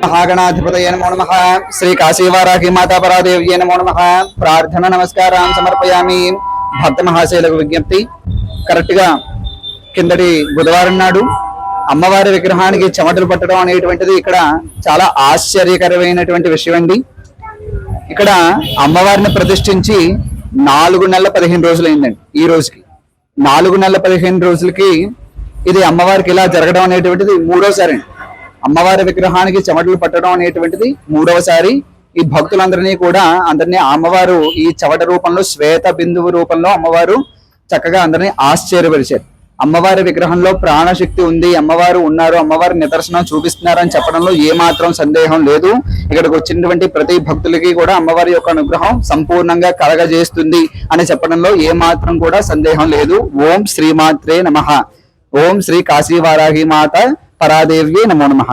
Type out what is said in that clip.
महागणाधिपतये नमो नमः। श्री काशीवाराही माता परादेव्ये नमो नमः। प्रार्थना नमस्कारान् समर्पयामि। భక్త మహాశైలకు విజ్ఞప్తి, కరెక్ట్ గా కిందటి బుధవారం నాడు అమ్మవారి విగ్రహానికి చెమటలు పట్టడం అనేటువంటిది ఇక్కడ చాలా ఆశ్చర్యకరమైనటువంటి విషయం అండి. ఇక్కడ అమ్మవారిని ప్రతిష్ఠించి 4 నెలల 15 రోజులైందండి. ఈ రోజుకి 4 నెలల 15 రోజులకి ఇది అమ్మవారికి ఇలా జరగడం అనేటువంటిది మూడోసారి అండి. అమ్మవారి విగ్రహానికి చెమటలు పట్టడం అనేటువంటిది మూడవసారి. ఈ భక్తులందరినీ కూడా అందరినీ అమ్మవారు ఈ చెమట రూపంలో, శ్వేత బిందువు రూపంలో అమ్మవారు చక్కగా అందరినీ ఆశ్చర్యపరిచారు. అమ్మవారి విగ్రహంలో ప్రాణశక్తి ఉంది, అమ్మవారు ఉన్నారు, అమ్మవారి నిదర్శనం చూపిస్తున్నారు అని చెప్పడంలో ఏమాత్రం సందేహం లేదు. ఇక్కడికి వచ్చినటువంటి ప్రతి భక్తులకి కూడా అమ్మవారి యొక్క అనుగ్రహం సంపూర్ణంగా కలగజేస్తుంది అని చెప్పడంలో ఏమాత్రం కూడా సందేహం లేదు. ఓం శ్రీమాత్రే నమః. ఓం శ్రీ కాశీవారాహి మాత పరాదేవ్యే నమో నమః.